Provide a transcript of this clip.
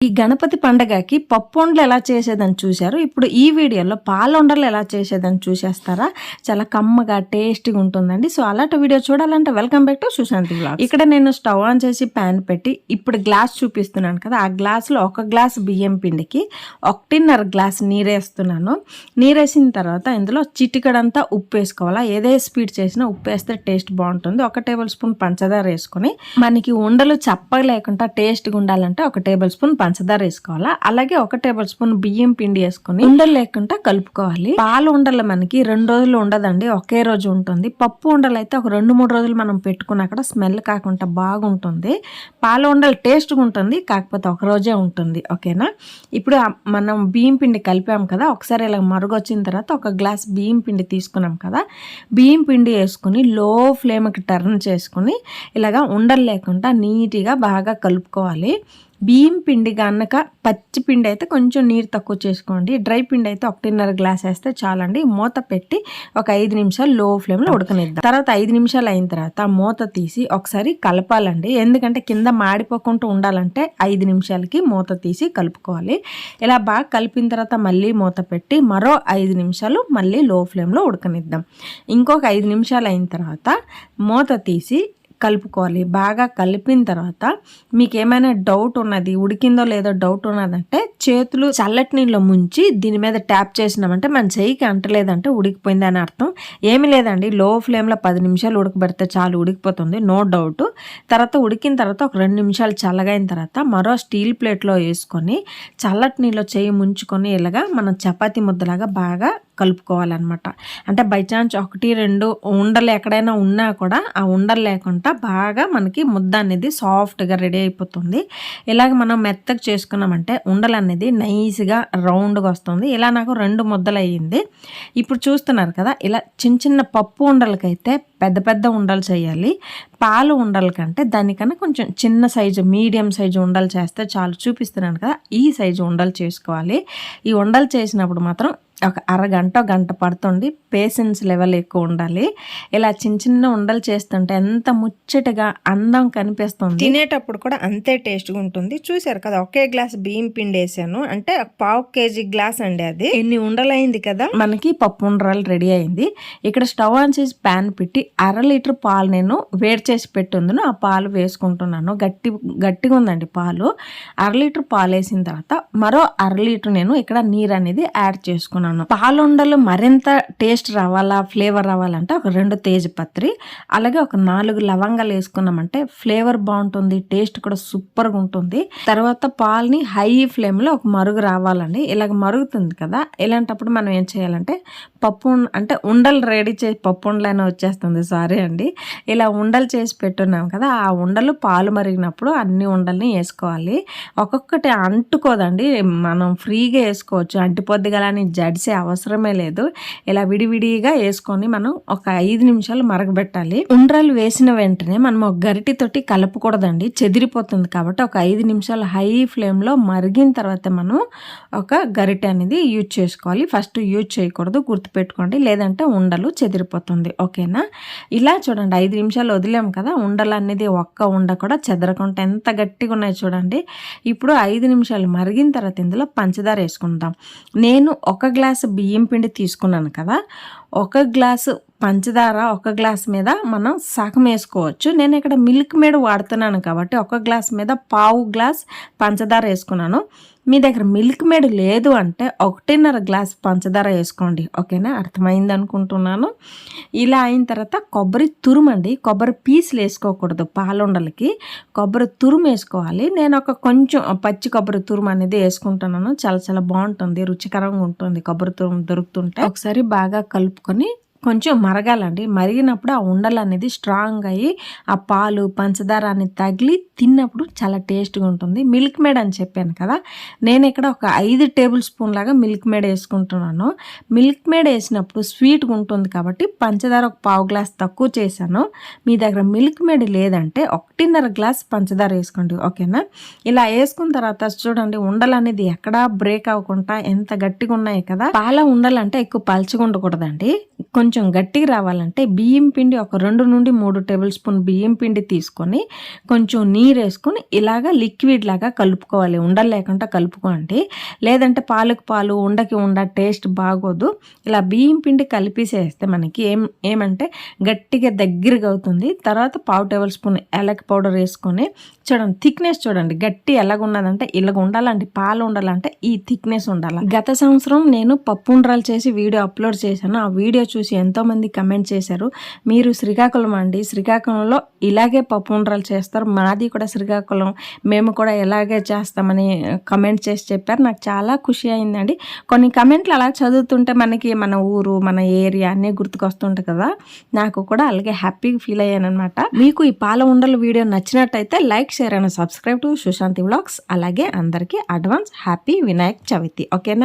ఈ గణపతి పండగకి పప్పుండలు ఎలా చేసేదని చూశారు. ఇప్పుడు ఈ వీడియోలో పాలుండలు ఎలా చేసేదని చూసేస్తారా? చాలా కమ్మగా టేస్టీగా ఉంటుందండి. సో అలాంటి వీడియో చూడాలంటే welcome back to Sushanti vlogs. ఇక్కడ నేను స్టవ్ ఆన్ చేసి ప్యాన్ పెట్టి ఇప్పుడు గ్లాస్ చూపిస్తున్నాను కదా, ఆ గ్లాసులో 1 గ్లాస్ బియ్యం పిండికి 1.5 గ్లాస్ నీరేస్తున్నాను. నీరేసిన తర్వాత ఇందులో చిటికడంతా ఉప్పు వేసుకోవాలా. ఏదే స్వీట్ చేసినా ఉప్పు వేస్తే టేస్ట్ బాగుంటుంది. 1 టేబుల్ స్పూన్ పంచదార వేసుకొని మనకి ఉండలు చప్పగా లేకుండా టేస్ట్గా ఉండాలంటే 1 టేబుల్ స్పూన్ పంచదార వేసుకోవాలా. అలాగే 1 టేబుల్ స్పూన్ బియ్యం పిండి వేసుకొని ఉండలు లేకుండా కలుపుకోవాలి. పాలు ఉండలు మనకి 2 రోజులు ఉండదండి, ఒకే రోజు ఉంటుంది. పప్పు ఉండలు అయితే ఒక 2-3 రోజులు మనం పెట్టుకున్న అక్కడ స్మెల్ కాకుండా బాగుంటుంది. పాలు ఉండలు టేస్ట్గా ఉంటుంది, కాకపోతే ఒక రోజే ఉంటుంది. ఓకేనా? ఇప్పుడు మనం బియ్యం పిండి కలిపాం కదా, ఒకసారి ఇలా మరుగొచ్చిన తర్వాత 1 గ్లాస్ బియ్యం పిండి తీసుకున్నాం కదా, బియ్యం పిండి వేసుకుని లో ఫ్లేమ్కి టర్న్ చేసుకుని ఇలాగా ఉండలు లేకుండా నీట్గా బాగా కలుపుకోవాలి. బియ్యం పిండి కనుక పచ్చి పిండి అయితే కొంచెం నీరు తక్కువ చేసుకోండి. డ్రై పిండి అయితే 1.5 గ్లాస్ వేస్తే చాలండి. మూత పెట్టి ఒక 5 నిమిషాలు లో ఫ్లేమ్లో ఉడకనిద్దాం. తర్వాత 5 నిమిషాలు అయిన తర్వాత మూత తీసి ఒకసారి కలపాలండి. ఎందుకంటే కింద మాడిపోకుండా ఉండాలంటే 5 నిమిషాలకి మూత తీసి కలుపుకోవాలి. ఇలా బాగా కలిపిన తర్వాత మళ్ళీ మూత పెట్టి మరో 5 నిమిషాలు మళ్ళీ లో ఫ్లేమ్లో ఉడకనిద్దాం. ఇంకొక 5 నిమిషాలు అయిన తర్వాత మూత తీసి కలుపుకోవాలి. బాగా కలిపిన తర్వాత మీకు ఏమైనా డౌట్ ఉన్నది, ఉడికిందో లేదో డౌట్ ఉన్నదంటే చేతులు చల్లటి నీళ్ళు ముంచి దీని మీద ట్యాప్ చేసినామంటే మన చెయ్యికి అంటలేదంటే ఉడికిపోయింది అని అర్థం. ఏమి లేదండి, లో ఫ్లేమ్లో 10 నిమిషాలు ఉడకబెడితే చాలు, ఉడికిపోతుంది, నో డౌట్. తర్వాత ఉడికిన తర్వాత ఒక 2 నిమిషాలు చల్లగైన తర్వాత మరో స్టీల్ ప్లేట్లో వేసుకొని చల్లటి నీళ్ళు చెయ్యి ముంచుకొని ఇలాగా మనం చపాతీ ముద్దలాగా బాగా కలుపుకోవాలన్నమాట. అంటే బై ఛాన్స్ 1-2 ఉండలు ఎక్కడైనా ఉన్నా కూడా ఆ ఉండలు లేకుండా బాగా మనకి ముద్ద అనేది సాఫ్ట్గా రెడీ అయిపోతుంది. ఇలాగ మనం మెత్తగా చేసుకున్నామంటే ఉండలు అనేది నైస్గా రౌండ్గా వస్తుంది. ఇలా నాకు 2 ముద్దలు అయ్యింది. ఇప్పుడు చూస్తున్నారు కదా, ఇలా చిన్న చిన్న పప్పు ఉండలకైతే పెద్ద పెద్ద ఉండలు చేయాలి. పాలు ఉండల కంటే దానికన్నా కొంచెం చిన్న సైజు, మీడియం సైజు ఉండలు చేస్తే చాలు. చూపిస్తున్నాను కదా, ఈ సైజు ఉండలు చేసుకోవాలి. ఈ ఉండలు చేసినప్పుడు మాత్రం ఒక అరగంట గంట పడుతుంది. పేషెన్స్ లెవెల్ ఎక్కువ ఉండాలి. ఇలా చిన్న చిన్న ఉండలు చేస్తుంటే ఎంత ముచ్చటగా అందం కనిపిస్తుంది. తినేటప్పుడు కూడా అంతే టేస్ట్గా ఉంటుంది. చూసారు కదా, ఒకే గ్లాస్ బియ్యం పిండి వేసాను అంటే 1/2 కేజీ గ్లాస్ అండి. అది ఎన్ని ఉండలు అయింది కదా, మనకి పప్పు ఉండరాలు రెడీ అయింది. ఇక్కడ స్టవ్ ఆన్ చేసి ప్యాన్ పెట్టి 1/2 లీటర్ పాలు నేను వేడి చేసి పెట్టుందును ఆ పాలు వేసుకుంటున్నాను. గట్టిగా ఉందండి పాలు. 1/2 లీటర్ పాలు వేసిన తర్వాత మరో 1/2 లీటర్ నేను ఇక్కడ నీరు అనేది యాడ్ చేసుకున్నాను. పాలుండలు మరింత టేస్ట్ రావాలా, ఫ్లేవర్ రావాలంటే ఒక 2 తేజపత్రి అలాగే ఒక 4 లవంగాలు వేసుకున్నామంటే ఫ్లేవర్ బాగుంటుంది, టేస్ట్ కూడా సూపర్గా ఉంటుంది. తర్వాత పాలని హై ఫ్లేమ్లో ఒక మరుగు రావాలండి. ఇలాగ మరుగుతుంది కదా, ఇలాంటప్పుడు మనం ఏం చేయాలంటే పప్పు అంటే ఉండలు రెడీ చేసి పప్పు ఉండలైనా వచ్చేస్తుంది, సారీ అండి. ఇలా ఉండలు చేసి పెట్టున్నాం కదా, ఆ ఉండలు పాలు మరిగినప్పుడు అన్ని ఉండల్ని వేసుకోవాలి. ఒక్కొక్కటి అంటుకోదండి, మనం ఫ్రీగా వేసుకోవచ్చు, అంటిపోద్ది కదా అని జడిసే అవసరమే లేదు. ఇలా విడివిడిగా వేసుకొని మనం ఒక 5 నిమిషాలు మరగబెట్టాలి. ఉండలు వేసిన వెంటనే మనం ఒక గరిటితోటి కలపకూడదండి, చెదిరిపోతుంది. కాబట్టి ఒక 5 నిమిషాలు హై ఫ్లేమ్లో మరిగిన తర్వాత మనం ఒక గరిటె అనేది యూజ్ చేసుకోవాలి. ఫస్ట్ యూజ్ చేయకూడదు, గుర్తుపెట్టుకోండి, లేదంటే ఉండలు చెదిరిపోతుంది. ఓకేనా? ఇలా చూడండి, 5 నిమిషాలు వదిలేం కదా, ఉండలు అనేది ఒక్క ఉండ కూడా చెదరకుండా ఎంత గట్టిగా ఉన్నాయి చూడండి. ఇప్పుడు 5 నిమిషాలు మరిగిన తర్వాత ఇందులో పంచదార వేసుకుందాం. నేను 1 గ్లాసు బియ్యం పిండి తీసుకున్నాను కదా, 1 గ్లాసు పంచదార 1 గ్లాస్ మీద మనం సగం వేసుకోవచ్చు. నేను ఇక్కడ మిల్క్ మేడ్ వాడుతున్నాను కాబట్టి 1 గ్లాస్ మీద 1/2 గ్లాస్ పంచదార వేసుకున్నాను. మీ దగ్గర మిల్క్ మేడ్ లేదు అంటే 1.5 గ్లాస్ పంచదార వేసుకోండి. ఓకేనా? అర్థమైంది అనుకుంటున్నాను. ఇలా అయిన తర్వాత కొబ్బరి తురుమండి, కొబ్బరి పీసులు వేసుకోకూడదు పాలుండలకి, కొబ్బరి తురుము వేసుకోవాలి. నేను ఒక కొంచెం పచ్చి కొబ్బరి తురుము అనేది వేసుకుంటున్నాను. చాలా చాలా బాగుంటుంది, రుచికరంగా ఉంటుంది కొబ్బరి తురుము దొరుకుతుంటే. ఒకసారి బాగా కలుపుకొని కొంచెం మరగాలండి. మరిగినప్పుడు ఆ ఉండలు అనేది స్ట్రాంగ్ అయ్యి ఆ పాలు పంచదార అనేది తగిలి తిన్నప్పుడు చాలా టేస్ట్గా ఉంటుంది. మిల్క్ మేడ్ అని చెప్పాను కదా, నేను ఇక్కడ ఒక 5 టేబుల్ స్పూన్ లాగా మిల్క్ మేడ్ వేసుకుంటున్నాను. మిల్క్ మేడ్ వేసినప్పుడు స్వీట్గా ఉంటుంది కాబట్టి పంచదార ఒక 1/2 గ్లాస్ తక్కువ చేశాను. మీ దగ్గర మిల్క్ మేడ్ లేదంటే 1.5 గ్లాస్ పంచదార వేసుకోండి. ఓకేనా? ఇలా వేసుకున్న తర్వాత చూడండి, ఉండలు అనేది ఎక్కడా బ్రేక్ అవ్వకుండా ఎంత గట్టిగా ఉన్నాయి కదా. పాల ఉండలు అంటే ఎక్కువ పలచగా ఉండకూడదండి, కొంచెం కొంచెం గట్టిగా రావాలంటే బియ్యం పిండి ఒక 2 నుండి 3 టేబుల్ స్పూన్ బియ్యం పిండి తీసుకొని కొంచెం నీరు వేసుకొని ఇలాగా లిక్విడ్ లాగా కలుపుకోవాలి. ఉండలు లేకుండా కలుపుకోండి, లేదంటే పాలకు పాలు ఉండకి ఉండ టేస్ట్ బాగోదు. ఇలా బియ్యం పిండి కలిపేసేస్తే మనకి ఏమంటే గట్టిగా దగ్గరగా అవుతుంది. తర్వాత 1/2 టేబుల్ స్పూన్ యాలక్ పౌడర్ వేసుకొని చూడండి, థిక్నెస్ చూడండి గట్టి ఎలాగున్నదంటే ఇలాగ ఉండాలంటే పాలు ఉండాలంటే ఈ థిక్నెస్ ఉండాలి. గత సంవత్సరం నేను పప్పు ఉండ్రాలు చేసి వీడియో అప్లోడ్ చేశాను. ఆ వీడియో చూసి ఎంతోమంది కమెంట్ చేశారు, మీరు శ్రీకాకుళం అండి, శ్రీకాకుళంలో ఇలాగే పప్పు ఉండ్రాలు చేస్తారు, మాది కూడా శ్రీకాకుళం, మేము కూడా ఇలాగే చేస్తామని కమెంట్ చేసి చెప్పారు. నాకు చాలా ఖుషి అయిందండి. కొన్ని కమెంట్లు అలా చదువుతుంటే మనకి మన ఊరు మన ఏరియా అన్నీ గుర్తుకొస్తుంటాయి కదా, నాకు కూడా అలాగే హ్యాపీగా ఫీల్ అయ్యాను అనమాట. మీకు ఈ పాల ఉండలు వీడియో నచ్చినట్టయితే like, share and subscribe to Sushanti vlogs. అలాగే అందరికీ అడ్వాన్స్ హ్యాపీ వినాయక చవితి. ఓకేనా?